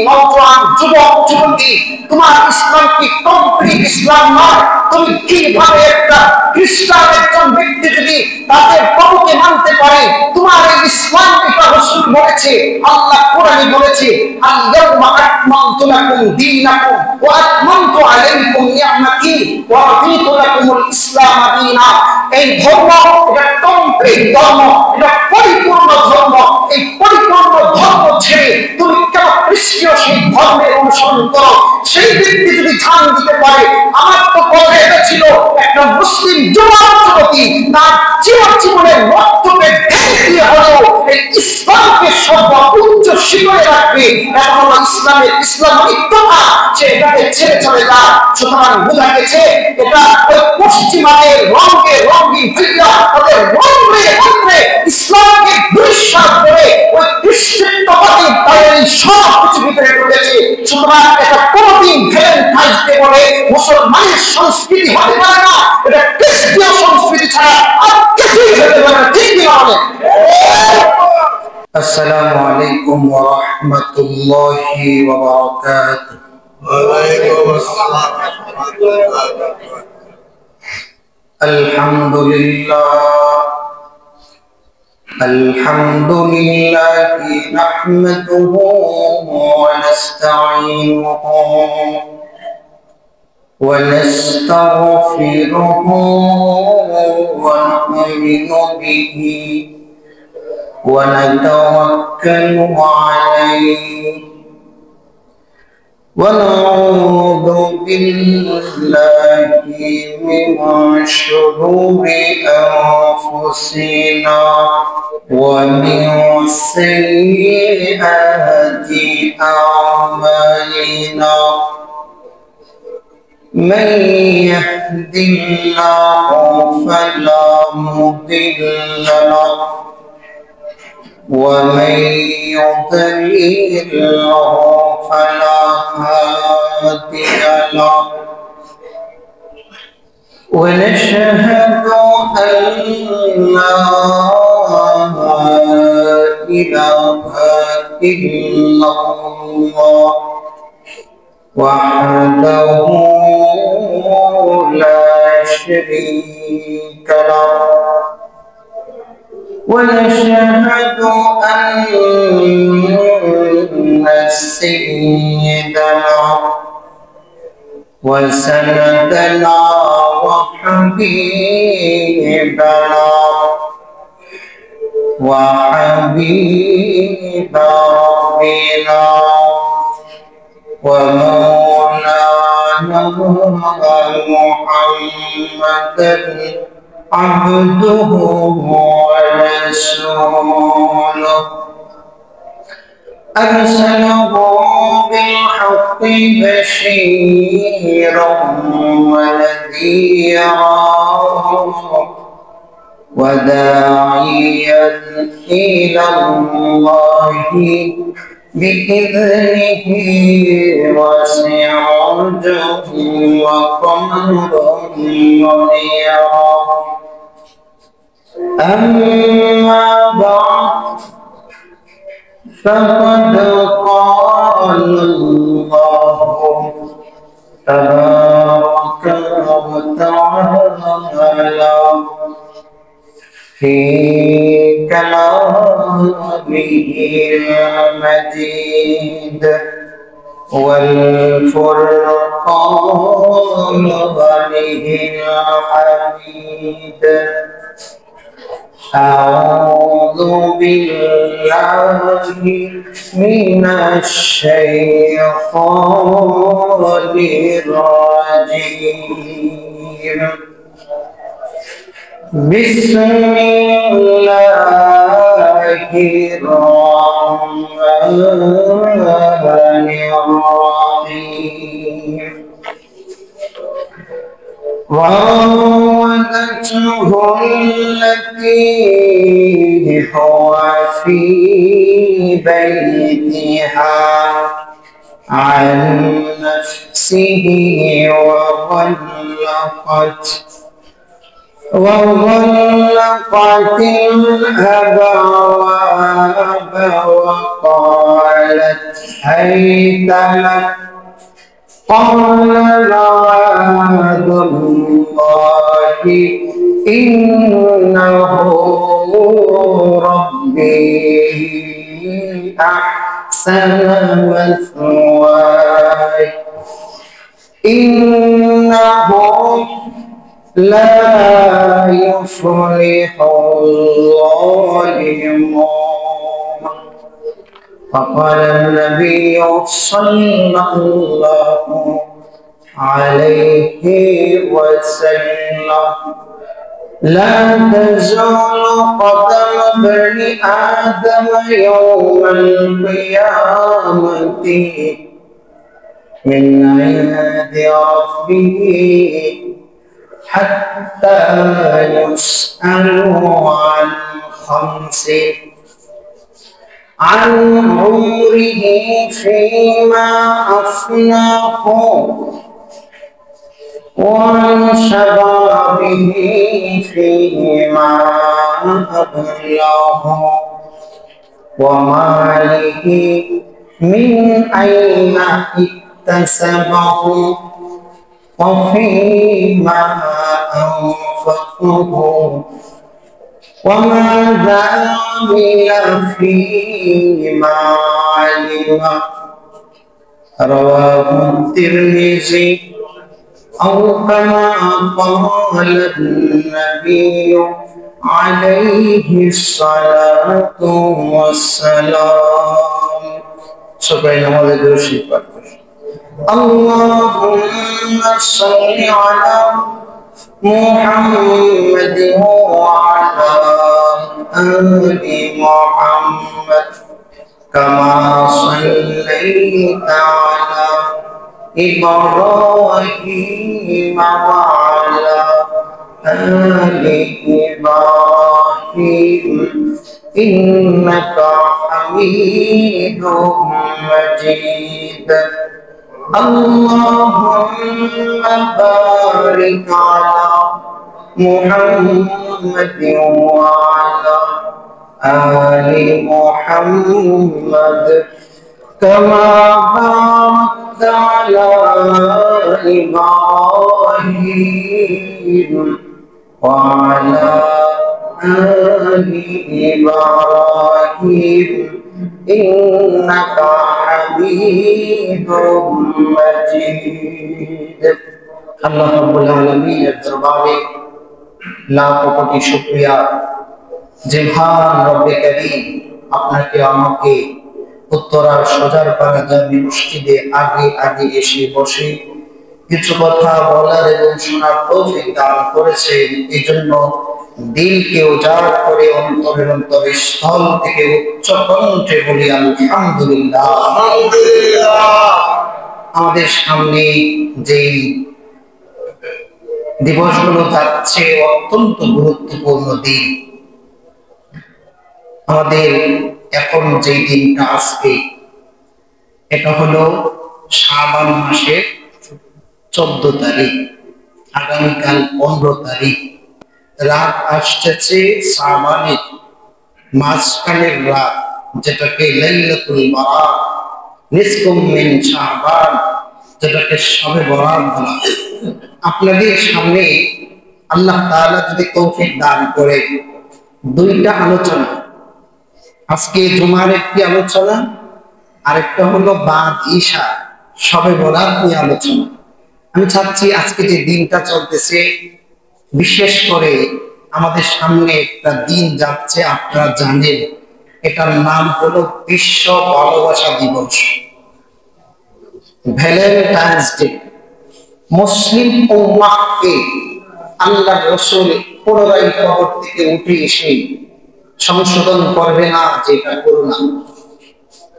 নওজোয়ান যুবক যুবতী, তোমার ইসলাম কি কমপ্লিট ইসলাম নয়? তুমি কিভাবে একটা খ্রিস্টান একজন ব্যক্তি যদি তাদের প্রভুকে মানতে পারে, তোমার এই ইসলাম এটা রাসূল বলেছে, আল্লাহ কোরআনে বলেছে, আল-ইয়াওমা আকমালতু লাকুম দীনাকুম ওয়া আতমামতু আলাইকুম নি'মাতি ওয়া রাদিতু লাকুমুল ইসলাম দীনা। এই ধর্ম এটা কমপ্লিট ধর্ম, এটা পরিপূর্ণ ধর্ম। এই পরিপূর্ণ ধর্ম ছেড়ে তুমি কেন খ্রিস্টীয় সেই ধর্মের অনুসরণ করো? সেই ব্যক্তি যদি জান দিতে পারে, আমার তো কথা এটা ছিল একটা মুসলিম যুবক যুবতী তার জীবনের রক্তকে দিয়ে হলেও এই ইসলামকে সর্বোচ্চ শিখরে রাখবে, এটা হলো ইসলামিক কথা, সে এটাকে ছেড়ে চলে যায়। সুতরাং বোঝা গেছে এটা ওই পশ্চিমাদের রঙিন হইয়া তাদের রঙে ইসলামকে দুঃসার করে ওই খ্রিস্টানবাদী তাদের সব কিছু ভিতরে ঢুকেছে। সুতরাং এটা কোনদিন ভ্যালেন্টাইন্স ডে বলে মুসলমানের সংস্কৃতি হতে পারে না, এটা খ্রিস্টীয় সংস্কৃতি ছাড়া আর কিছুই হতে পারে না। ঠিক কি বলেন? আসসালামু আলাইকুম ওয়া রাহমাতুল্লাহি ওয়া বারাকাতুহু। ওয়া আলাইকুম আসসালাম ওয়া রাহমাতুল্লাহি ওয়া বারাকাতুহু। আলহামদুলিল্লাহি নাহমাদুহু ওয়া নাস্তাঈনুহু ওয়া নাস্তাগফিরুহু ওয়া নু'মিনু বিহি ওয়া নাতাওয়াক্কালু আলাইহি ওয়া নাউযু বিল্লাহি মিন শুরুরি আনফুসিনা ওয়া মিন সাইয়্যাতি আ'মালিনা। من يهد الله فلا مضل له ومن يضلل فلا هادي له ونشهد أن لا إله إلا الله وحده لا شريك له ونشهد أن سيدنا وسندنا وحبيبنا وحبيب ربنا ومولانا محمدا عبده ورسوله أرسله بالحق بشيرا ونذيرا وداعيا إلى الله بإذنه وسراجا وقمرا منيرا. أما بعد فقد قال الله تبارك وتعالى في كلامه المجيد والفرقان الحميد. أعوذ بالله من الشيطان الرجيم. بسم الله الرحمن الرحيم. راودته التي هو في بيتها عن نفسه وغلقت الأبواب وقالت هيت لك قال معاذ الله إنه ربي أحسن مثواي إنه لا يفلح الظالمون. فقال النبي صلى الله عليه وسلم لا تزول قدم ابن آدم يوم القيامة من عند ربه حتى يسألوا عن خمس: عن عمره فيما أفناه، وعن شبابه فيما أبلاه، وماله من أين اكتسبه، وفيما أنفقه، وماذا عمل فيما علم. رواه الترمذي أو كما قال النبي عليه الصلاة والسلام. سبحان الله درشي اللهم صل على محمد وعلى آل محمد كما صليت على إبراهيم وعلى آل إبراهيم إنك حميد مجيد. اللهم بارك على محمد وعلى آل محمد كما باركت على إبراهيم وعلى آل إبراهيم إنك حميد مجيد. আল্লাহ রাব্বুল আলামিনের দরবারে লাখ কোটি শুকরিয়া যে মহান রব্বে কারীম আপনাকে আমাকে উত্তরার সজার পাড়া জামি মসজিদে আগে আগে এসে বসে কিছু কথা বলার এবং শোনার তৌফিক দান করেছেন। এই জন্য দিলকে উজাড় করে অন্তরের অন্তরস্থল থেকে উচ্চ কণ্ঠে বলি আলহামদুলিল্লাহ। আমাদের সামনে যেই দিবসগুলো যাচ্ছে অত্যন্ত গুরুত্বপূর্ণ দিন। আমাদের এখন যে দিনটা আজকে, এটা হলো শাবান মাসের 14 তারিখ, আগামীকাল 15 তারিখ। রাত আসতেছে শাবানের মাঝখানের রাত, যেটাকে লাইলাতুল বারাত, নিসফুম মিন শাবান, যেটাকে শবে বরাত বলা। আপনাদের সামনে আল্লাহ তাআলা যদি তৌফিক দান করে দুইটা আলোচনা, আজকে জুমার একটি আলোচনা, আরেকটা হলো বাদ ঈশা শবে বরাত নিয়ে আলোচনা। আমি চাচ্ছি আজকে যে দিনটা চলতেছে, বিশেষ করে আমাদের সামনে একটা দিন যাচ্ছে, আপনারা জানেন এটার নাম হলো বিশ্ব ভালোবাসা দিবস, ভ্যালেন্টাইন্স ডে। মুসলিম উম্মাহকে আল্লাহ রাসূল পুনরায় কবর থেকে উঠে এসে সংশোধন করবে না, যেটা করো না।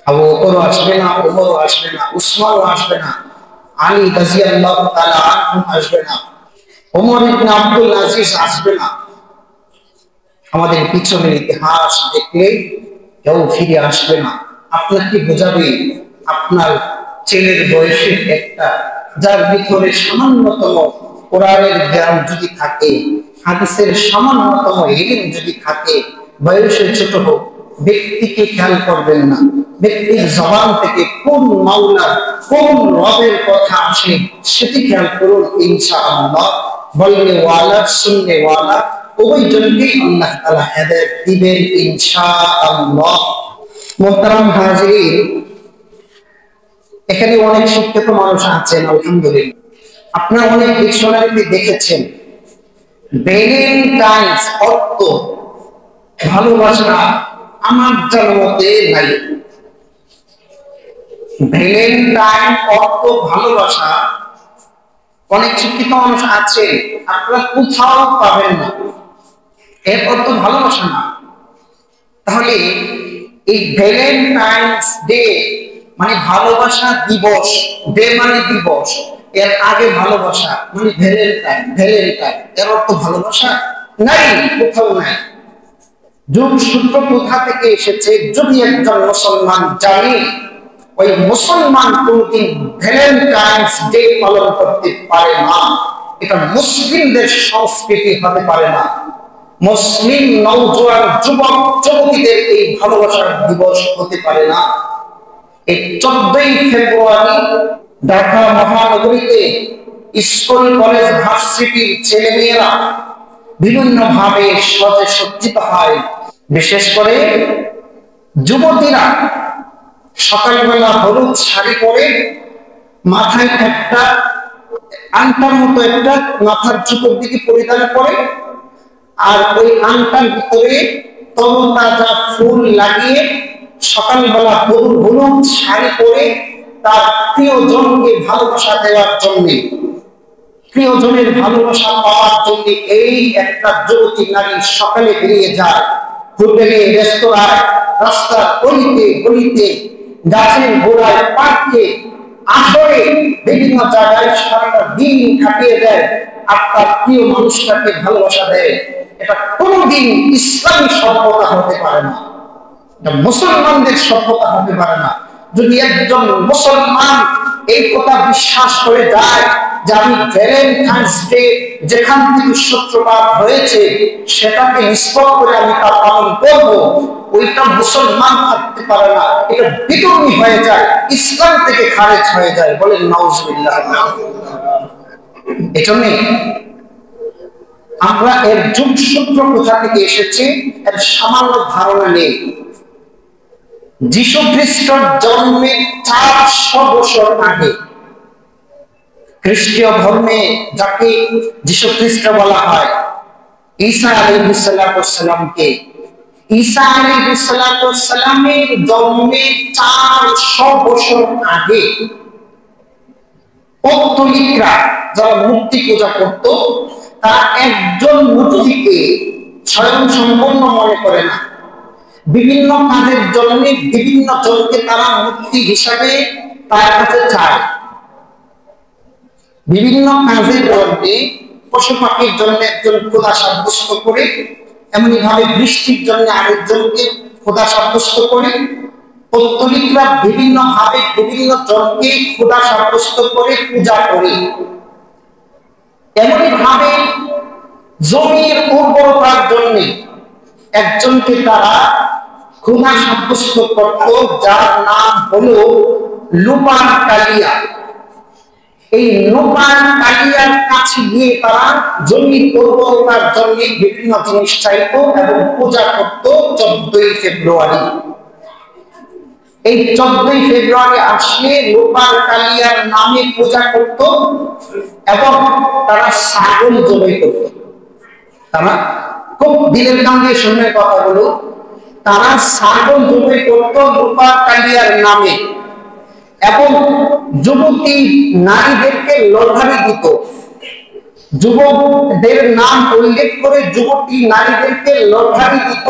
আবু বকর আসবে না, ওমর আসবে না, উসমান আসবে না, আলী রাদিয়াল্লাহু তাআলা আনহু আসবে না, ওমর ইবনে আব্দুল আজিজ আসবে না। আমাদের পিছনের ইতিহাস দেখলে কেউ ফিরে আসবে না। আপনাকে বোঝাবে আপনার ছেলের বয়সের একটা, যার ভিতরে সামান্যতম কোরআনের জ্ঞান যদি থাকে, হাদিসের সামান্যতম ইলম যদি থাকে, বয়সে ছোট হোক, ব্যক্তিকে খেয়াল করবেন না, ব্যক্তির জবান থেকে কোন মাওলা কোন রবের কথা আসে সেটি খেয়াল করুন। ইনশাআল্লাহ বললে ওয়ালা শুনলে ওয়ালা ওই জন্যই আল্লাহ তাআলা হেদায়েত দিবেন ইনশাআল্লাহ। মুহতারাম হাজিরিন, এখানে অনেক শিক্ষিত মানুষ আছেন আলহামদুলিল্লাহ। আপনারা অনেক ডিকশনারিতে দেখেছেন ভ্যালেন্টাইন্স অর্থ ভালোবাসা আমার জানামতে নাই। ভ্যালেন্টাইন অর্থ ভালোবাসা অনেক শিক্ষিত মানুষ আছেন, আপনারা কোথাও পাবেন না। এর অর্থ ভালোবাসা না। তাহলে এই ভ্যালেন্টাইন্স ডে মানে ভালোবাসা দিবস, ডে মানে দিবস, এর আগে ভালোবাসা মানে ভ্যালেন্টাইন, ভ্যালেন্টাইন এর অর্থ ভালোবাসা নাই, কোথাও নাই। যোগসূত্র কোথা থেকে এসেছে যদি একজন মুসলমান জানে, ওই মুসলমান কোনদিন ভ্যালেন্টাইন্স ডে পালন করতে পারে না। এটা মুসলিমদের সংস্কৃতি হতে পারে না। মুসলিম নওজোয়ান যুবক যুবতীদের এই ভালোবাসার দিবস হতে পারে না। এই 14ই ফেব্রুয়ারি ঢাকা মহানগরীতে স্কুল কলেজ ভার্সিটির ছেলেমেয়েরা বিভিন্ন ভাবে সজে সজ্জিত হয়। বিশেষ করে যুবতীরা সকালবেলা হলুদ শাড়ি পরে, মাথায় একটা আংটার মতো একটা মাথার চতুর্দিকে পরিধান করে, আর ওই আংটার ভিতরে তরতাজা ফুল লাগিয়ে সকালবেলা হলুদ শাড়ি পরে তার প্রিয়জনকে ভালোবাসা দেওয়ার জন্য, প্রিয়জনের ভালোবাসা পাওয়ার জন্য এই একটা যুবতী নারী সকালে বেরিয়ে যায়। হোটেলে, রেস্তোরাঁয়, রাস্তার গলিতে গলিতে, গাছের গোড়ায়, পার্কে, আসরে, বিভিন্ন জায়গায় সারাটা দিন কাটিয়ে দেয় আর তার প্রিয় মানুষটাকে ভালোবাসা দেয়। এটা কোনোদিন ইসলামী সভ্যতা হতে পারে না, এটা মুসলমানদের সভ্যতা হতে পারে না। যদি একজন মুসলমান এই কথা বিশ্বাস করে যায় যে আমি ভ্যালেন্টাইন্স ডে যেখান থেকে সূত্রপাত হয়েছে সেটাকে নিষ্পত্তি করে আমি তা পালন করব, ওইটা মুসলমান থাকতে পারে না। এটা বিধর্মী হয়ে যায়, ইসলাম থেকে খারেজ হয়ে যায়। বলেন নাউজুবিল্লাহ। এজন্য আমরা এর যোগসূত্র কোথা থেকে এসেছে এর সামান্য ধারণা নেই। যীশু খ্রিস্টের জন্মের 400 বছর আগে খ্রিস্টীয় ধর্মে যাকে যীশু খ্রিস্ট বলা হয়, ঈসা আলাইহিস সালামকে, ঈসা আলাইহিস সালামের জন্মের 400 বছর আগে পৌত্তলিকরা যারা মূর্তি পূজা করত, তারা একজন মূর্তিকে স্বয়ং সম্পূর্ণ মনে করে না। বিভিন্ন কাজের জন্য বিভিন্ন জনকে তারা মূর্তি হিসাবে তার কাছে চায়। বিভিন্ন কাজের জন্য, পশু পাখির জন্য একজন খোদা সাব্যস্ত করে, এমনি ভাবে বৃষ্টির জন্য আরেকজনকে খোদা সাব্যস্ত করে। পৌত্তলিকরা বিভিন্ন ভাবে বিভিন্ন জনকে খোদা সাব্যস্ত করে পূজা করে। এমনি ভাবে জমির উর্বরতার জন্য একজনকে তারা খোদা সাব্যস্ত করত, যার নাম হলো লুপান কালিয়া। এই লুপান কালিয়ার কাছে গিয়ে তারা জমির উর্বরতার জন্য বিভিন্ন জিনিস চাইত এবং পূজা করত 14ই ফেব্রুয়ারি। এই 14ই ফেব্রুয়ারি আসলে লুপান কালিয়ার নামে পূজা করত এবং তারা ছাগল জবাই করত। তারা খুব দিলের কান দিয়ে শুনবে কথাগুলো, তারা ছাগল জবাই করত লুপান কালিয়ার নামে এবং যুবতী নারীদেরকে লটারি দিত। যুবকদের নাম উল্লেখ করে যুবতী নারীদেরকে লটারি দিত।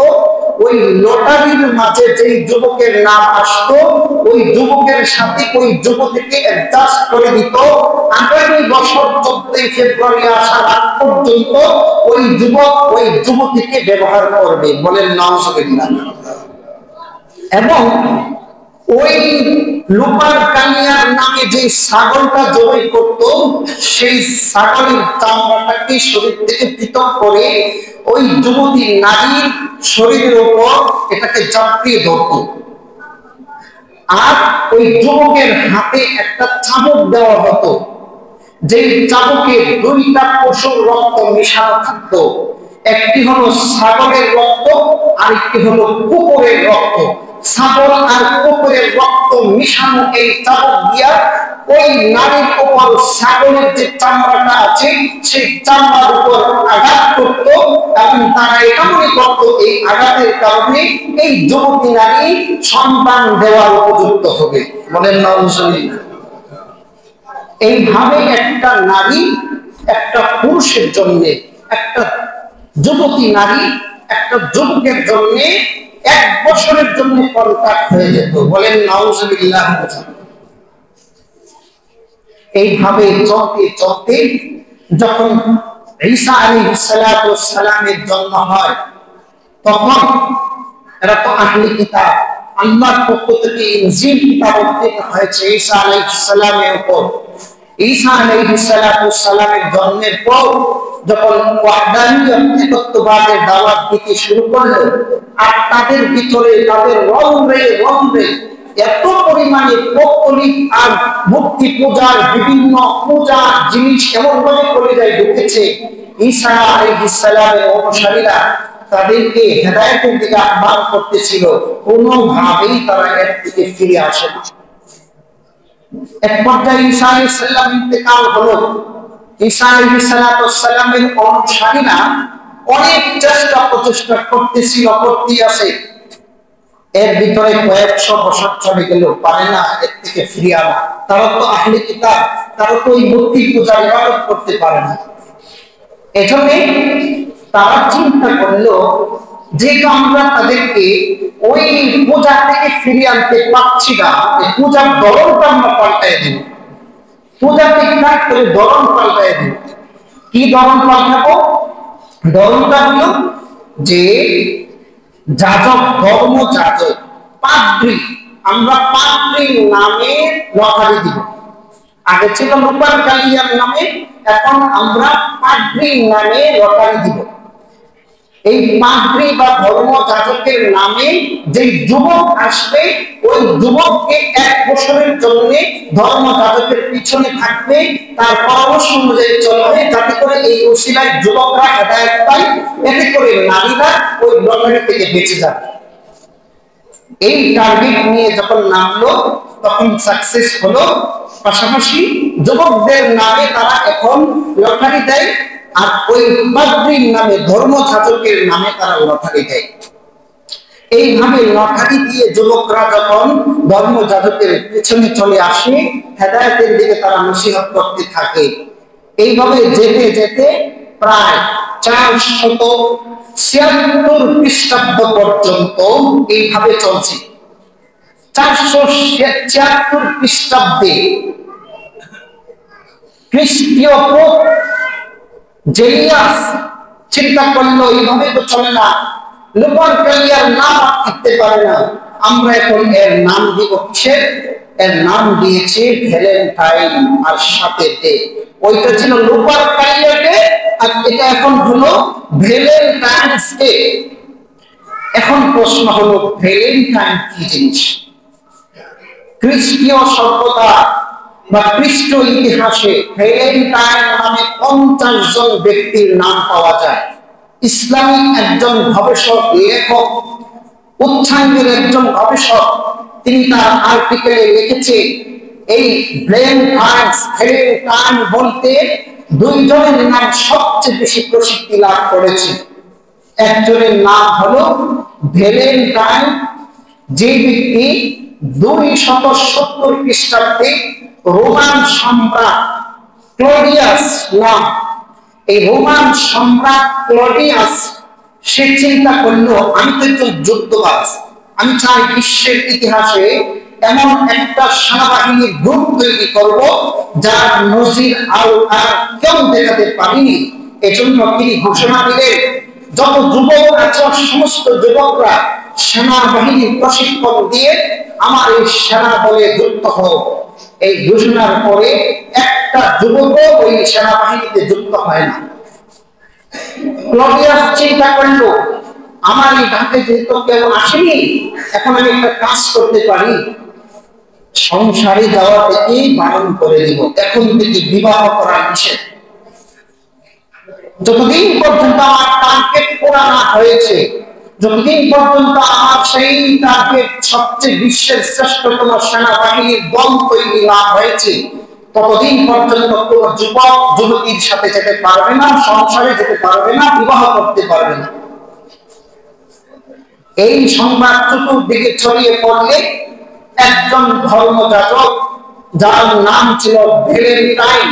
ওই লটারির মাঝে যে যুবকের নাম আসতো ওই যুবকের সাথে ওই যুবতীকে অ্যাডজাস্ট করে দিত। আগামী বছর 14ই ফেব্রুয়ারি আসার আগ পর্যন্ত ওই যুবক ওই যুবতীকে ব্যবহার করবে। বলেন নাউজুবিল্লাহ। এবং ওই লুপার কালিয়ার নামে যে ছাগলটা জবাই করত, সেই ছাগলের চামড়াটাকে শরীর থেকে পৃথক করে ওই যুবতী নারীর শরীরের উপর এটাকে চাপিয়ে ধরত। আর ওই যুবকের হাতে একটা চাবুক দেওয়া হতো, যে চাবুকে দুইটা পশুর রক্ত মেশানো থাকতো। একটি হলো ছাগলের রক্ত, আরেকটি হলো কুকুরের রক্ত। ছাগল আর কুকুরের রক্ত মিশানো এই চাবুক দিয়া ওই নারীর উপর ছাগলের যে চামড়াটা আছে সেই চামড়ার উপর আঘাত করত, এবং তারা এটা মনে করত এই আঘাতের কারণে এই যুবতী নারী সন্তান দেওয়ার উপযুক্ত হবে। বলেন নাউজুবিল্লাহ। এইভাবে একটা নারী একটা পুরুষের জন্য, একটা যুবতী নারী একটা যুবকের জন্য 1 বছরের জন্য কন্ট্রাক্ট হয়ে যেত। বলেন নাউজুবিল্লাহ। এইভাবে চলতে চলতে যখন ঈসা আলাইহিস সালাতু ওয়াস সালামের জন্ম হয়, তখন এরা তো আহলে কিতাব, আল্লাহর পক্ষ থেকে ইনজিল কিতাব অবতীর্ণ হয়েছে ঈসা আলাইহিস সালামের উপর। ঈসা আলাইহিস সালাতু ওয়াস সালামের জন্মের পর যখন ওয়াহদানিয়ত একত্ববাদের দাওয়াত দিতে শুরু করলো, আর তাদের ভিতরে তাদের রন্ধ্রে এত পরিমাণে পৌত্তলিক আর মূর্তি পূজার বিভিন্ন পূজা জিনিস এমনভাবে কলিজায় ঢুকেছে, ঈসা আলাইহিস সালামের অনুসারীরা তাদেরকে হেদায়েতের দিকে আহ্বান করতেছিল, কোনোভাবেই তারা এর থেকে ফিরে আসে না। এক পর্যায়ে ঈসা আলাইহিস সালাম ইন্তেকাল হলো। ঈসা আলাইহিস সালামের অনুসারীরা অনেক চেষ্টা প্রচেষ্টা করতে আসে। এর ভিতরে কয়েকশো বছর চলে গেল, পারে না এর থেকে ফিরে আনা। তারা তো আহলে কিতাব, তারা তো ওই মূর্তি পূজার ইবাদত করতে পারে না। এজন্য তারা চিন্তা করলো, যেহেতু আমরা তাদেরকে ওই পূজা থেকে ফিরিয়ে আনতে পারছি না, পূজার ধরনটা আমরা পাল্টাই দিব। পূজা ঠিক না করে ধরন পাল্টাই দিব। কি ধরন পাল্টাবো? ধরনটা হলো যে যাজক, ধর্ম যাজক, পাদ্রী, আমরা পাদ্রীর নামে লটারি দিব। আগে ছিল রূপার কালিয়ার নামে, এখন আমরা পাদ্রীর নামে লটারি দিব। এই পাদ্রী বা ধর্ম যাজকের নামে যে যুবক আসবে, ওই যুবককে 1 বছরের জন্য ধর্ম যাজকের পিছনে থাকবে, তার পরামর্শ অনুযায়ী চলবে, যাতে করে এই ওসিলায় যুবকরা হেদায়েত পায়, এতে করে নারীরা ওই লটারি থেকে বেঁচে যাবে। এই টার্গেট নিয়ে যখন নামলো তখন সাকসেস হলো। পাশাপাশি যুবকদের নামে তারা এখন লটারি দেয়, আর ওই পাদ্রীর নামে, ধর্ম যাজকের নামে তারা লটারি দেয়। এইভাবে লটারি দিয়ে যুবকরা যখন ধর্ম যাজকের পেছনে চলে আসে, হেদায়েতের দিকে তারা নসিহত করতে থাকে। এইভাবে যেতে যেতে প্রায় 476 খ্রিস্টাব্দ পর্যন্ত এইভাবে চলছে। 476 খ্রিস্টাব্দে খ্রিস্টীয় পোপ জেলিয়াস চিন্তা করলো, এইভাবে তো চলে না, লুপার কালিয়ার নাম থাকতে পারে না, আমরা এখন এর নাম দিব কিসের? এর নাম দিয়েছে ভ্যালেন্টাইন আর সাথে ডে। ওইটা ছিল লুপার কালিয়া ডে, আর এটা এখন হলো ভ্যালেন্টাইন্স ডে। এখন প্রশ্ন হলো, ভ্যালেন্টাইন কি জিনিস? খ্রিস্টীয় সভ্যতা বা খ্রিস্ট ইতিহাসে ভ্যালেন্টাইন নামে 50 জন ব্যক্তির নাম পাওয়া যায়। ইসলামিক একজন গবেষক, লেখক, উচ্চাঙ্গের একজন গবেষক, তিনি তার আর্টিকেলে লিখেছে, এই ভ্যালেন্টাইন বলতে 2 জনের নাম সবচেয়ে বেশি প্রসিদ্ধি লাভ করেছে। একজনের নাম হলো ভ্যালেন্টাইন, যে ব্যক্তি 270 খ্রিস্টাব্দে রোমান সম্রাট ক্লডিয়াস নাম, এই রোমান সম্রাট ক্লডিয়াস সে চিন্তা করলো, আমি তো একজন যুদ্ধবাজ, আমি চাই বিশ্বের ইতিহাসে এমন একটা সেনাবাহিনীর গ্রুপ তৈরি করব যার নজির আর কেউ দেখাতে পারেনি। এজন্য তিনি ঘোষণা দিলেন, যত যুবক আছে সমস্ত যুবকরা সেনাবাহিনীর প্রশিক্ষণ দিয়ে আমার এই সেনা দলে যুক্ত হোক। এই ঘোষণার পরে একটা যুবক ওই সেনাবাহিনীতে যুক্ত হয় না। ক্লডিয়াস চিন্তা করলো, আমার এই ঢাকে যেহেতু কেউ আসেনি, এখন আমি একটা কাজ করতে পারি, সংসারে যাওয়া থেকে বারণ করে দিব, এখন থেকে বিবাহ করা নিষেধ। যতদিন পর্যন্ত আমার টার্গেট পুরা না হয়েছে, যতদিন পর্যন্ত আমার সেই টার্গেট সবচেয়ে বিশ্বের শ্রেষ্ঠতম সেনাবাহিনীর দল তৈরি না হয়েছে, ততদিন পর্যন্ত কোন যুবক যুবতীর সাথে যেতে পারবে না, সংসারে যেতে পারবে না, বিবাহ করতে পারবে না। এই সংবাদ চতুর্দিকে ছড়িয়ে পড়লে একজন ধর্মযাজক, যার নাম ছিল ভ্যালেন্টাইন,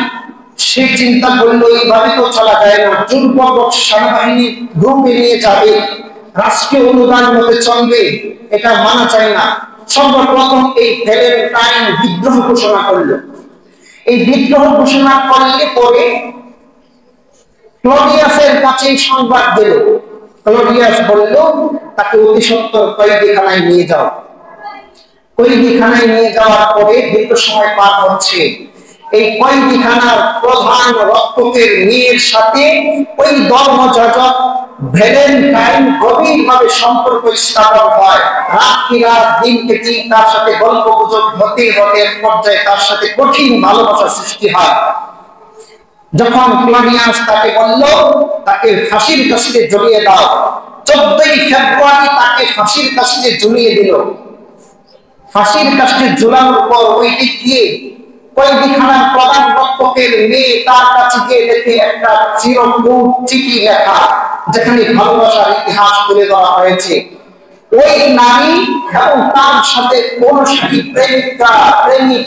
সে চিন্তা করলো এইভাবে তো চলা যায় না, জোরপূর্বক সেনাবাহিনী গ্রুপে নিয়ে যাবে, রাষ্ট্রীয় অনুদান মতে চলবে, এটা মানা যায় না। সর্বপ্রথম এই ভ্যালেন্টাইন বিদ্রোহ ঘোষণা করলো। এই বিদ্রোহ ঘোষণা করলে পরে ক্লডিয়াসের কাছে সংবাদ দিল। ক্লডিয়াস বলল, তাকে অতি সত্বর কয়েদিখানায় নিয়ে যাও। কয়েদিখানায় নিয়ে যাওয়ার পরে দীর্ঘ সময় পার হচ্ছে। এই কয়েদিখানার প্রধান রক্ষকের মেয়ের সাথে ওই ধর্মযাজক ভ্যালেন্টাইন গভীরভাবে সম্পর্ক স্থাপন হয়। রাত দিনকে দিন তার সাথে গল্প গুজব হতে হতে এক পর্যায়ে তার সাথে কঠিন ভালোবাসা সৃষ্টি হয়। যখন ক্লডিয়াস তাকে বলল তাকে ফাঁসির কাস্টে ঝুলিয়ে দাও, 14ই ফেব্রুয়ারি তাকে ফাঁসির কাস্টে ঝুলিয়ে দিল। ফাঁসির কাস্টে ঝুলানোর পর ওই দিক দিয়ে কয়েদিখানার প্রধান রক্ষকের মেয়ে তার কাছে গিয়ে দেখে একটা চিরকুট চিঠি লেখা, যেখানে ভালোবাসার ইতিহাস তুলে ধরা হয়েছে। ওই নারী এবং তার সাথে অনুসারী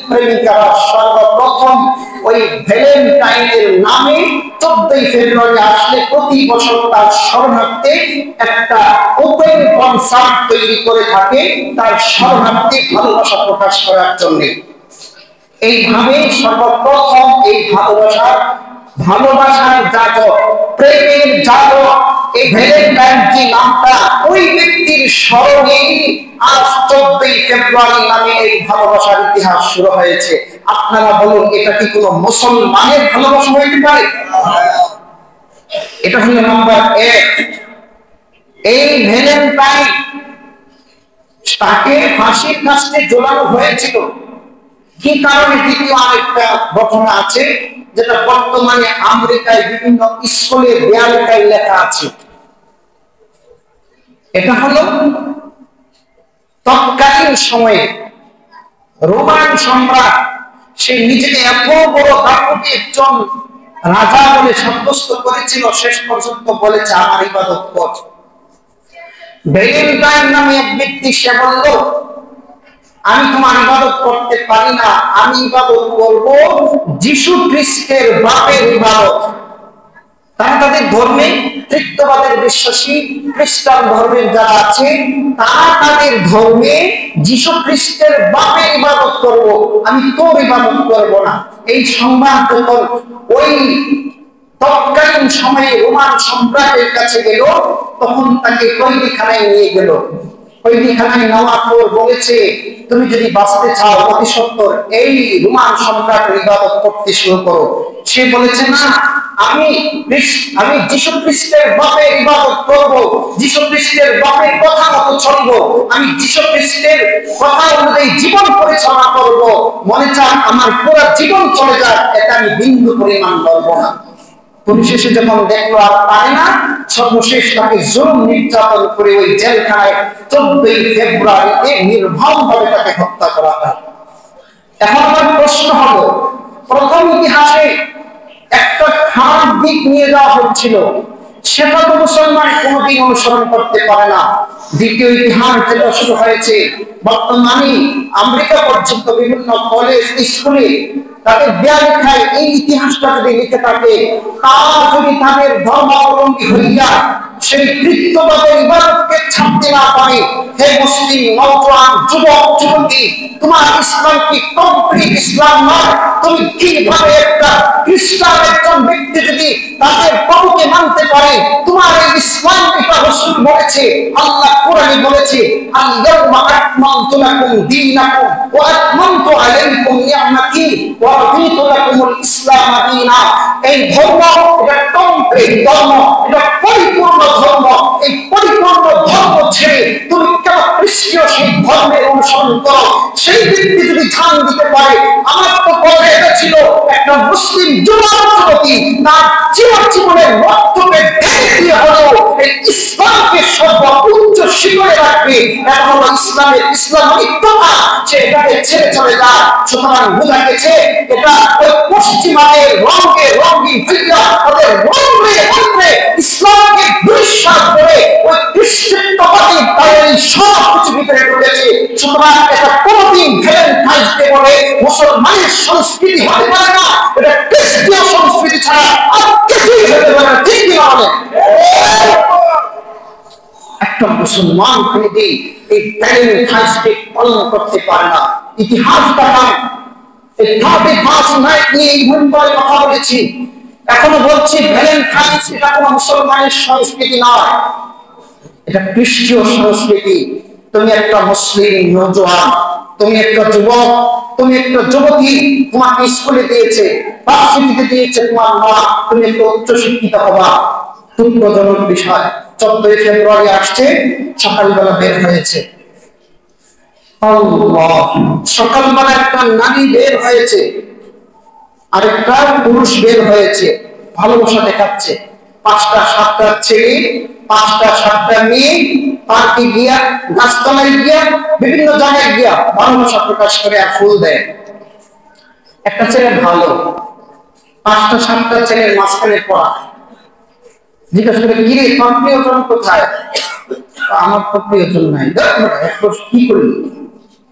প্রেমিকারা সর্বপ্রথম ওই ভ্যালেন্টাইনের নামে 14ই ফেব্রুয়ারি আসলে প্রতি বছর তার শরণার্থে একটা ওপেন কনসার্ট তৈরি করে থাকে, তার শরণার্থী ভালোবাসা প্রকাশ করার জন্য। এইভাবে সর্বপ্রথম এই ভালোবাসার যাজক, প্রেমের যাজক, এই ভ্যালেন্টাইন যে নামটা ওই ব্যক্তির স্মরণে আজ 14ই ফেব্রুয়ারি নামে এই ভালোবাসার ইতিহাস শুরু হয়েছে। আপনারা বলুন, এটা কি কোনো মুসলমানের ভালোবাসা হইতে পারে? এটা হলো নাম্বার 1। এই ভ্যালেন্টাইন তাকে ফাঁসির কাস্টে ঝোলানো হয়েছিল কি কারণে? দ্বিতীয় আরেকটা ঘটনা আছে, যেটা বর্তমানে আমেরিকায় বিভিন্ন স্কুলের দেয়ালটায় লেখা আছে। এটা হলো তৎকালীন সময়ে রোমান সম্রাট, সে নিজেকে এত বড় দাপটে একজন রাজা বলে সাব্যস্ত করেছিল, শেষ পর্যন্ত বলেছে আমার ইবাদত কর। ভ্যালেন্টাইন নামে এক ব্যক্তি, সে বলল আমি তোমার ইবাদত করতে পারি না, আমি ইবাদত করব যীশু খ্রিস্টের বাপের ইবাদত। তারা তাদের ধর্মে তৃতীয়বাদের বিশ্বাসী, খ্রিস্টান ধর্মের যারা আছে তারা তাদের ধর্মে যীশু খ্রিস্টের বাপের ইবাদত করব, আমি তোর ইবাদত করব না। এই সংবাদ যখন ওই তৎকালীন সময়ে রোমান সম্রাটের কাছে গেল, তখন তাকে কয়েদিখানায় নিয়ে গেল। কয়েদিখানায় নেওয়ার পর বলেছে, তুমি যদি বাঁচতে চাও অতি সত্বর এই রোমান সম্রাটের ইবাদত করতে শুরু করো। সে বলেছে, না, আমি যীশু খ্রিস্টের বাপের ইবাদত করব, যীশু খ্রিস্টের বাপের কথা মতো চলবো, আমি যীশু খ্রিস্টের কথা অনুযায়ী জীবন পরিচালনা করব, মনে চান আমার পুরো জীবন চলে যাক, এটা আমি বিন্দু পরিমাণ লড়বো না। পরিশেষে যখন দেখলো আর পারে না, সর্বশেষ তাকে জুলুম নির্যাতন করে ওই জেলখানায় 14ই ফেব্রুয়ারিতে নির্মমভাবে তাকে হত্যা করা হয়। এখন আমার প্রশ্ন হলো, প্রথম ইতিহাসে একটা খারাপ দিক নিয়ে যাওয়া হচ্ছিল, সেটা তো মুসলমান কোনোদিন অনুসরণ করতে পারে না। দ্বিতীয় ইতিহাস যেটা শুরু হয়েছে, বর্তমানে আমেরিকা পর্যন্ত বিভিন্ন কলেজ স্কুলে তাদের ব্যাখ্যায় এই ইতিহাসটা যদি লিখে থাকে, তারা যদি তাদের ধর্মাবলম্বী হইয়া সেই কৃত্যবাদের ইবাদতকে ছাড়তে না পারে, হে মুসলিম নওজোয়ান যুবক যুবতী, তোমার ইসলাম কি কমপ্লিট ইসলাম নয়? তুমি কিভাবে একটা খ্রিস্টান একজন ব্যক্তি যদি তাদের প্রভুকে মানতে পারে, তোমার এই ইসলাম, এটা রাসূল বলেছে, আল্লাহ কোরআনে বলেছে, আল-ইয়াওমা আকমালতু লাকুম দীনাকুম ওয়া আতমামতু আলাইকুম নি'মাতি ওয়ারদিতু লাকুমুল ইসলাম দীনা। এই ধর্ম এটা কমপ্লিট ধর্ম, এটা পরিপূর্ণ ধর্ম। এই পরিপূর্ণ ধর্ম ছেড়ে তুমি কেন খ্রিস্টীয় সেই ধর্মের অনুসরণ করো? সেই ব্যক্তি যদি ধ্যান দিতে পারে, আমার তো কথা এটা ছিল একটা মুসলিম যুবতী তার জীবনের লক্ষ্যকে দিয়ে হলেও এই ইসলামকে সর্বোচ্চ শিখরে রাখবে। এটা হলো ইসলামিকতা, সে এটাকে ছেড়ে চলে যায়। সুতরাং বোঝা গেছে এটা ওই পশ্চিমাদের রঙিন হইয়া ওদের রঙে ইসলামকে দুঃসার করে ওই খ্রিস্টানবাদী তাই সব কিছু ভিতরে ঢুকেছে। সুতরাং এটা কোনদিন ভ্যালেন্টাইন্স ডে বলে মুসলমানের সংস্কৃতি হতে পারে না। এটা খ্রিস্টীয় সংস্কৃতি ছাড়া আর কিছুই হতে পারে না। ঠিক কি বলেন? একটা মুসলমান কোনদিন এই ভ্যালেন্টাইন্স ডে পালন করতে পারে না। ইতিহাস দেখান, এই 31 নাইট নিয়ে এই মুম্বাই কথা বলেছি, এখনো বলছি ভ্যালেন্টাইন্স এটা কোনো মুসলমানের সংস্কৃতি নয়, এটা খ্রিস্টীয় সংস্কৃতি। তুমি একটা মুসলিম নওজোয়ান, তুমি একটা যুবক, তুমি একটা যুবতী, তোমাকে স্কুলে দিয়েছে, ভার্সিটিতে দিয়েছে তোমার মা, তুমি একটা উচ্চ শিক্ষিত হবা, দুঃখজনক বিষয় 14 ফেব্রুয়ারি আসছে, সকালবেলা বের হয়েছে, সকালবেলা একটা নারী বের হয়েছে, আরেকটা পুরুষ বের হয়েছে, ভালোবাসা দেখাচ্ছে। 5টা 7টা ছেলে, 5টা 7টা মেয়ে পার্কে গিয়া, গাছতলায় গিয়া, বিভিন্ন জায়গায় গিয়া ভালোবাসা প্রকাশ করে আর ফুল দেয়। একটা ছেলে ভালো, 5টা 7টা ছেলের মাঝখানে পড়া, জিজ্ঞাসা করে কি রে তোর প্রিয়জন কোথায়? আমার তো প্রিয়জন নাই। কি করি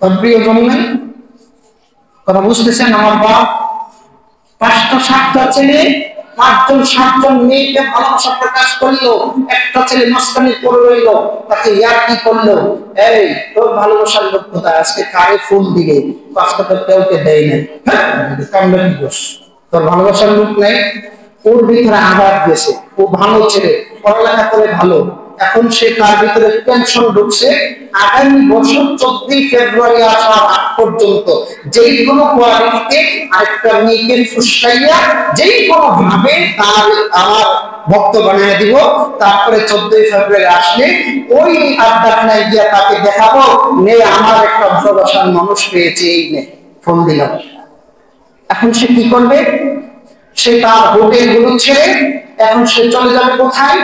তোর প্রিয়জন নাই? কথা বুঝতেছেন? আমার বাপ 5টা 7টা ছেলে, 5জন 7জন মেয়েকে ভালোবাসা প্রকাশ করলো, একটা ছেলে মাঝখানে পড়ে রইল, তাকে ইয়ার কি করলো, এই তোর ভালোবাসার লোক কোথায়, আজকে কারে ফুল দিলে? আজকে তো কেউকে দেয় নাই, তোর ভালোবাসার লোক নেই। ওর ভিতরে আঘাত গেছে, ও ভালো ছেলে, পড়ালেখা করে ভালো, এখন সে তার ভিতরে টেনশন ঢুকছে। আগামী বছর 14 ফেব্রুয়ারি আসার আগ পর্যন্ত যেই কোনো কোয়ালিটিতে আরেকটা মেয়েকে ফুসলাইয়া যেই কোনো ভাবে তার আমার ভক্ত বানিয়ে দিব, তারপরে 14 ফেব্রুয়ারি আসলে ওই আড্ডাখানায় গিয়া তাকে দেখাবো, নে আমার একটা ভালোবাসার মানুষ পেয়েছে, এই নে ফোন দিলাম। এখন সে কি করবে? সে তার হোটেল গুলো ছেড়ে এখন সে চলে যাবে কোথায়?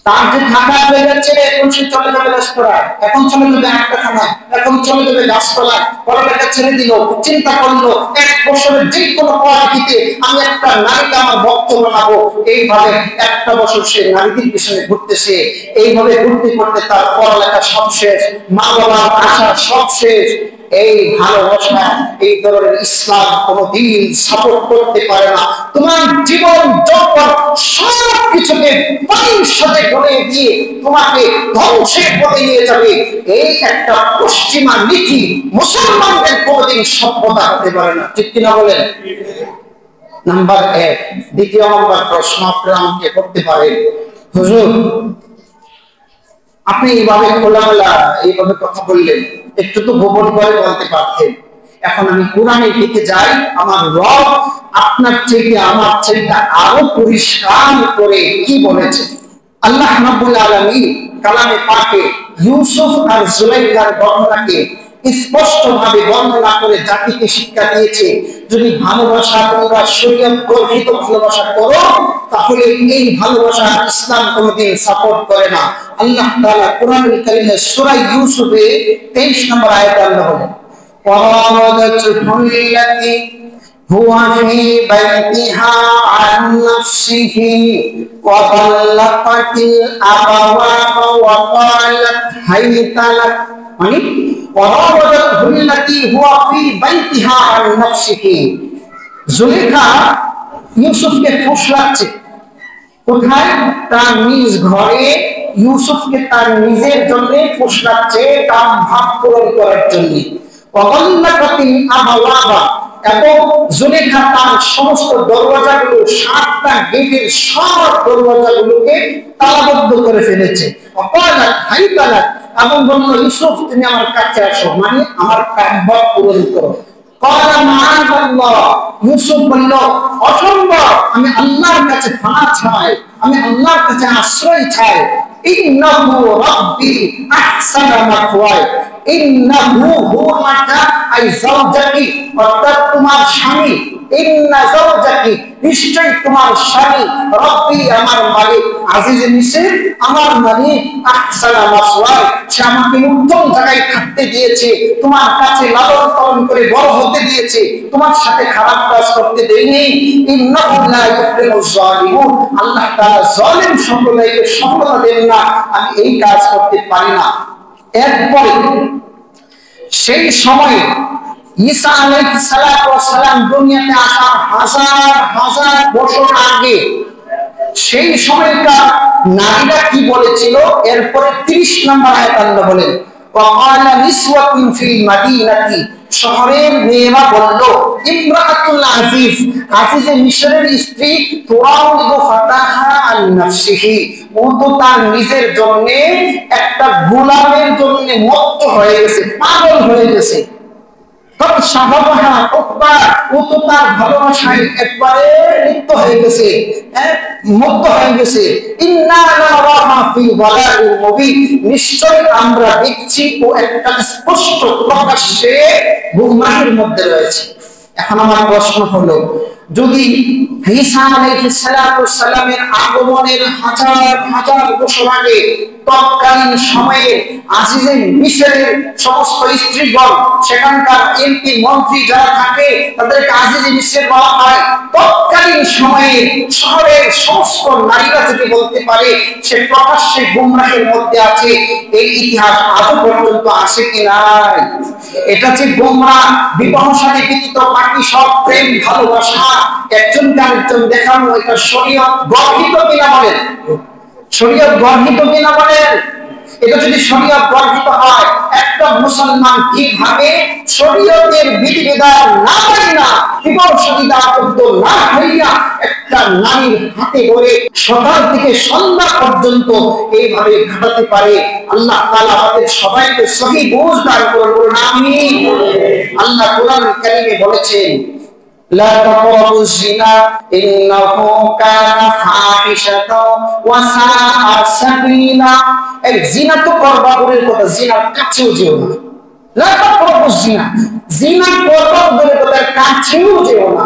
তার যে থাকার জায়গা ছেড়ে এখন সে চলে যাবে রেস্তোরাঁ, এখন চলে যাবে আটটাখানায়, এখন চলে যাবে গাছতলায়। পড়ালেখা ছেড়ে দিল, চিন্তা করলো 1 বছরের যে কোনো কোয়ালিটিতে আমি একটা নারীকে আমার ভক্ত বানাবো। এইভাবে 1টা বছর সে নারীদের পিছনে ঘুরতেছে। এইভাবে ঘুরতে ঘুরতে তার পড়ালেখা সব শেষ, মা বাবার আশা সব শেষ। এই ভালোবাসা, এই ধরনের ইসলাম কোনদিন সাপোর্ট করতে পারে না। তোমার জীবন যখন সব কিছুকে পানির সাথে গড়িয়ে দিয়ে তোমাকে ধ্বংসের পথে নিয়ে যাবে, এই একটা পশ্চিমা নীতি মুসলমানদের কোনদিন সভ্যতা হতে পারে না। ঠিক কিনা বলেন? নাম্বার 1। দ্বিতীয় নম্বর প্রশ্ন আপনারা আমাকে করতে পারেন, হুজুর আপনি এইভাবে খোলামেলা এইভাবে কথা বললেন, একটু তো গোপন করে বলতে পারতেন। এখন আমি কোরআনের দিকে যাই, আমার রব আপনার থেকে আমার থেকে আরো পরিষ্কার করে কি বলেছে। আল্লাহ রাব্বুল আলামিন কালামে পাকে ইউসুফ আর জুলাইখার ঘটনাকে স্পষ্টভাবে বর্ণনা করে জাতিকে শিক্ষা দিয়েছে, যদি ভালোবাসা তোমরা শরীয়ত গর্হিত ভালোবাসা করো, তাহলে এই ভালোবাসা ইসলাম কোনদিন সাপোর্ট করে না। আল্লাহ তাআলা কোরআনুল কারীমে সূরা ইউসুফে 23 নম্বর আয়াতে আল্লাহ বলেন, ওয়ারাদাতুহু আল্লাতী হুয়া ফি বাইতিহা আন নাফসিহি ওয়া তাল্লাকাতিল আবাওয়া ওয়া ক্বালাত হাইতা লাক, মানে ওয়ারাদাতুহু আল্লাতী হুয়া ফি বাইতিহা আন নাফসিহি, জুলেখা ইউসুফকে ফুসলাচ্ছে। কোথায়? তার নিজ ঘরে ইউসুফকে তার নিজের জন্য ফুসলাচ্ছে, কাম ভাগ পূরণ করার জন্য। ওয়াল্লাকাতিল আবাওয়া, এবং জুলেখা তার সমস্ত দরওয়াজাগুলো, 7টা গেটের সব দরওয়াজাগুলোকে তালাবদ্ধ করে ফেলেছে। ওয়াকালাত হাইতা লাক, এবং বলল ইউসুফ তুমি আমার কাছে আসো, মানে আমার কাম ভাগ পূরণ করো। ইউসুফ বলল, অসম্ভব, আমি আল্লাহর কাছে ক্ষমা চাই, আমি আল্লাহর কাছে আশ্রয় চাই। ইন্নাহু রাব্বি আহসানা মাথওয়ায়, ইন্নাহু হুয়া আই যাওজাকি, অর্থাৎ তোমার স্বামী, ইন্না যাওজাকি, নিশ্চয়ই তোমার স্বামী, রব্বি আমার মালিক, আজিজ মিসর আমার মালিক, আহসানা মাথওয়ায়, সে আমাকে উত্তম জায়গায় থাকতে দিয়েছে, তোমার কাছে লালন পালন করে বড় হতে দিয়েছে, তোমার সাথে খারাপ কাজ করতে দেয়নি। ইন্নাহু লা ইউফলিহুজ জালিমুন, আল্লাহ তাআলা জালিম সম্প্রদায়কে সফলতা দেন না, আমি এই কাজ করতে পারি না। এরপরে সেই সময়ে ঈসা আলাইহিস সালাম দুনিয়াতে আসার হাজার হাজার বছর আগে সেই সময়কার নারীরা কি বলেছিল, এরপরে 30 নম্বর আয়াত আল্লাহ বলেন, ওয়াকালা নিসওয়াতুন ফিল মাদিনাতি, শহরের মেয়েরা বলল, ইমরাতুল আজিজ, আজিজে মিশরের স্ত্রী, তুরাউদু ফাতাহা আন নাফসিহি, ও তো তার নিজের জন্য একটা গোলামের জন্য মত্ত হয়ে গেছে, পাগল হয়ে গেছে। ও তো তার ভালোবাসায় একবারে লিপ্ত হয়ে গেছে, মুগ্ধ হয়ে গেছে। নিশ্চয় আমরা দেখছি ও একটা স্পষ্ট প্রকাশ্যে গুমরাহির মধ্যে রয়েছে। এখন আমার প্রশ্ন হলো, যদি ঈসা আলাইহিস সালামের আগমনের হাজার হাজার বছর আগে তৎকালীন সময়ে আজিজে মিশরের সমস্ত স্ত্রীগণ, সেখানকার এমপি মন্ত্রী যারা থাকে তাদেরকে আজিজে মিশর বলা হয়, তৎকালীন সময়ে শহরের সমস্ত নারীরা যদি বলতে পারে সে প্রকাশ্যে গুমরাহের মধ্যে আছে, এই ইতিহাস আজও পর্যন্ত আসে কি নাই? এটা যে গুমরাহ, বিবাহ সাথে ব্যতীত বাকি সব প্রেম ভালোবাসা, একজনকে আরেকজন দেখানো, এটা শরীয়ত গর্হিত কিনা বলেন? শরীয়ত গর্হিত কিনা বলেন? এটা যদি শরীয়ত গর্হিত হয়, একটা মুসলমান কিভাবে শরীয়তের বিধিবিধান না মানি না, বিবাহ সাথীটা আবদ্ধ না হইয়া একটা নারীর হাতে ধরে সকাল থেকে সন্ধ্যা পর্যন্ত এইভাবে ঘটাতে পারে? আল্লাহ তাআলা আমাদের সবাইকে সহি বুঝ দান করুন, আমিন। আল্লাহ কোরআন কারীমে বলেছেন, লা তাকরাবু যিনা ইন্নাহু কানা ফাহিশাতাও ওয়া সাআ সাবিলা, এই জিনা তো করবা দূরের কথা, জিনার কাছেও যেও না। লা তাকরাবু যিনা, জিনা করবা দূরের কথা, কাছেও যেও না।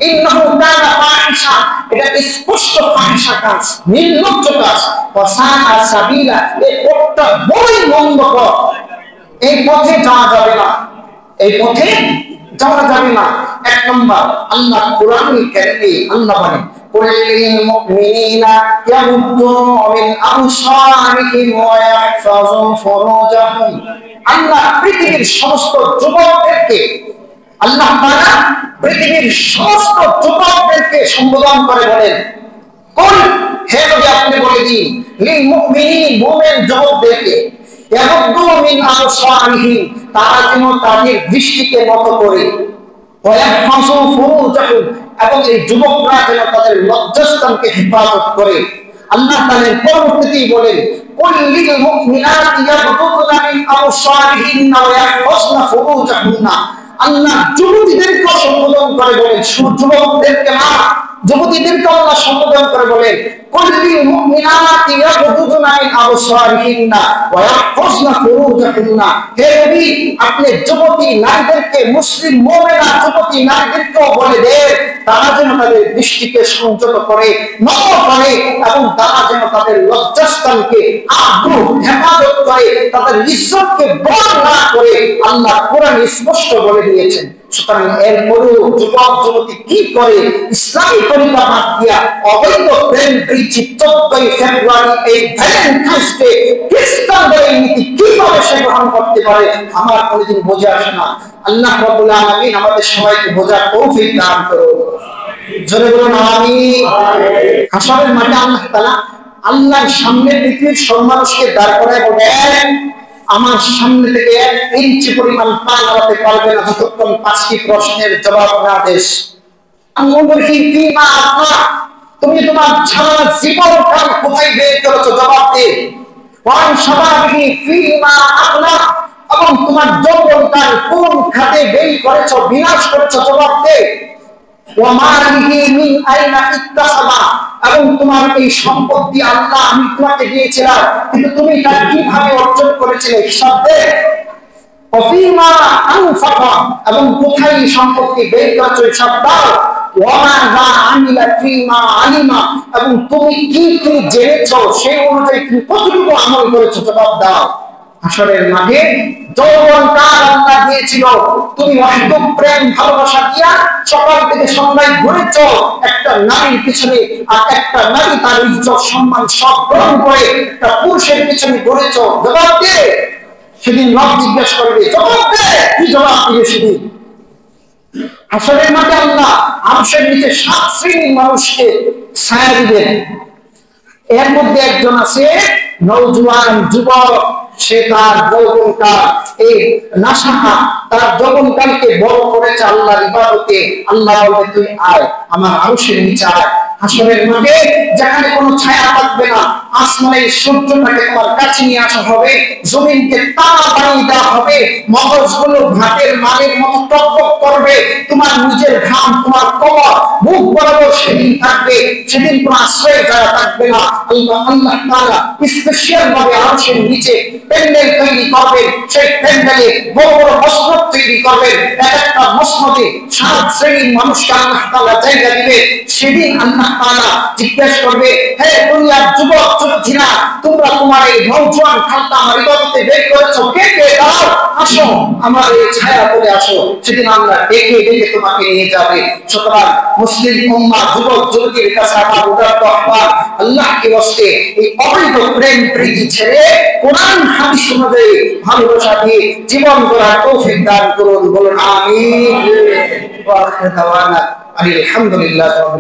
ইন্নাহু কানা ফাহিশা, এটা স্পষ্ট ফাহিশা কাজ, নির্লজ্জ কাজ। ওয়া সাআ সাবিলা, এই পথটা বড়ই মন্দ পথ, এই পথে যাওয়া যাবে না, এই পথে যাওয়া যাবে না। এক নম্বর, আল্লাহ কোরআনুল কারীমে আল্লাহ বলেন, কুল্লিল মুমিনিনা ইয়াগুদ্দু মিন আবসারিহিম ওয়া ইয়াহফাযু ফুরুজাহুম। আল্লাহ পৃথিবীর সমস্ত যুবকদেরকে, আল্লাহ তাআলা পৃথিবীর সমস্ত যুবকদেরকে সম্বোধন করে বলেন, কুল, হে নবী আপনি বলে দিন, লিল মুমিনিন, মুমিন যুবকদেরকে, ইয়াগুদ্দু মিন আবসারিহিম, তারা যেন তাদের দৃষ্টিকে নত করে, ওয়ায়াহফাযু ফুরুজাহুম, এবং এই যুবকরা যেন তাদের লজ্জাস্থানকে হেফাজত করে। আল্লাহ তাআলা পরবর্তীতেই বলেন, কুল লিল মুমিনাতি ইয়াগুদ্দুনা মিন আবসারিহিন্না ওয়া ইয়াহফাযনা ফুরুজাহুন্না। আল্লাহ যুবতীদেরকে সম্বোধন করে বলেন, যুবকদেরকে না, যুবতীদেরকে আল্লাহ সম্বোধন করে বলেন, কুল লিল মুমিনাতি ইয়াগুদ্দুনা মিন আবসারিহিন্না ওয়া ইয়াহফাযনা ফুরুজাহুন্না। হে নবী, আপনি যুবতী নারীদেরকে, মুসলিম মুমিনা যুবতী নারীদেরকেও বলে দেন, তারা যেন তাদের দৃষ্টিকে সংযত করে, নত করে, এবং তারা যেন তাদের লজ্জাস্থানকে আব্রু হেফাজত করে, তাদের ইজ্জতকে বড় না করে। আল্লাহ কোরআনে স্পষ্ট বলে দিয়েছেন। সুতরাং এরপরেও যুবক যুবতী কি করে? ইসলামী তরিকা বাদ দিয়া অবৈধ প্রেম প্রীতি 14 ফেব্রুয়ারি এই ভ্যালেন্টাইন্স ডে খ্রিস্টানদের এই নীতি কিভাবে সে গ্রহণ করতে পারে, আমার কোনোদিন বোঝা আসে না। আল্লাহ রাব্বুল আলামিন আমাদের সবাইকে বোঝার তৌফিক দান করুন। জোরে বলুন আমিন। হাসরের মাঠে আল্লাহ তাআলা আল্লাহর সামনে পৃথিবীর সব মানুষকে দাঁড় করায় বলেন, আমার সামনে থেকে 1 ইঞ্চি পরিমাণ পা নাড়াতে পারবে না যতক্ষণ 5টি প্রশ্নের জবাব না দেশ। তুমি তোমার সারা জীবন কাল কোথায় বের করেছো, জবাব দে। এবং তোমার যৌবনকাল কোন খাতে ব্যয় করেছো, বিনাশ করেছো, জবাব দে। এবং তোমার এই সম্পত্তি আল্লাহ আমি তোমাকে দিয়েছিলাম, কিন্তু তুমি তা কিভাবে অর্জন করেছিলে, হিসাব দে। এবং কোথায় এই সম্পত্তি ব্যয় করেছো, হিসাব দাও। এবং তুমি কি কি জেনেছো, সেই অনুযায়ী তুমি কতটুকু আমল করেছো, জবাব দাও। হাসরের মাঠে যৌবনকাল আল্লাহ দিয়েছিল, তুমি অহেতুক প্রেম ভালোবাসা দিয়া সকাল থেকে সন্ধ্যায় ঘুরেছো একটা নারীর পিছনে, আর একটা নারী তার ইজ্জত সম্মান সব গ্রহণ করে একটা পুরুষের পিছনে ঘুরেছো, জবাব দে। সেদিন রব জিজ্ঞাসা করবে, জবাব দে, কি জবাব দিবে সেদিন? হাসরের মাঠে আল্লাহ আরশের নিচে 7 শ্রেণীর মানুষকে ছায়া দিবেন। এর মধ্যে একজন আছে নওজোয়ান যুবক, সে তার যৌবনকাল এই নাশাহা তার যৌবনকালকে বড় করেছে আল্লাহর ইবাদতে। আল্লাহ বলবে, তুই আয় আমার আরশের নিচে আয়। হাসরের মাঠে যেখানে কোনো ছায়া থাকবে না, আসমানের সূর্যটাকে তোমার কাছে নিয়ে আসা হবে, জমিনকে তারা বানিয়ে দেওয়া হবে, মগজগুলো ভাতের মালের মতো টকবক করবে, তোমার নিজের ঘাম তোমার কবর মুখ বরাবর সেদিন থাকবে। সেদিন কোনো আশ্রয় জায়গা থাকবে না। আল্লাহ তাআলা স্পেশাল ভাবে আরশের নিচে প্যান্ডেল তৈরি করবেন। সেই প্যান্ডেলে বড় বড় মসনদ তৈরি করবেন। এক একটা মসনদে 7 শ্রেণীর মানুষকে আল্লাহ তাআলা জায়গা দিবে। সেদিন আল্লাহ তাআলা জিজ্ঞাসা করবে, হে দুনিয়ার যুবক যুবতীরা, তোমরা তোমার এই নওজোয়ান কালটা আমার ইবাদতে বের করেছো, কে কে দাও, আসো আমার এই ছায়া তলে আসো। সেদিন আল্লাহ ডেকে ডেকে তোমাকে নিয়ে যাবে। সুতরাং মুসলিম উম্মাহ যুবক যুবতীর কাছে আমার উদাত্ত আহ্বান, আল্লাহকে ওয়াস্তে এই অবৈধ প্রেম প্রীতি ছেড়ে কোরআন হাদিস অনুযায়ী ভালোবাসা দিয়ে জীবন গড়ার তৌফিক দান করুন। বলুন আমিন। ওয়া আখিরু দাওয়ানা আলহামদুলিল্লাহি রাব্বিল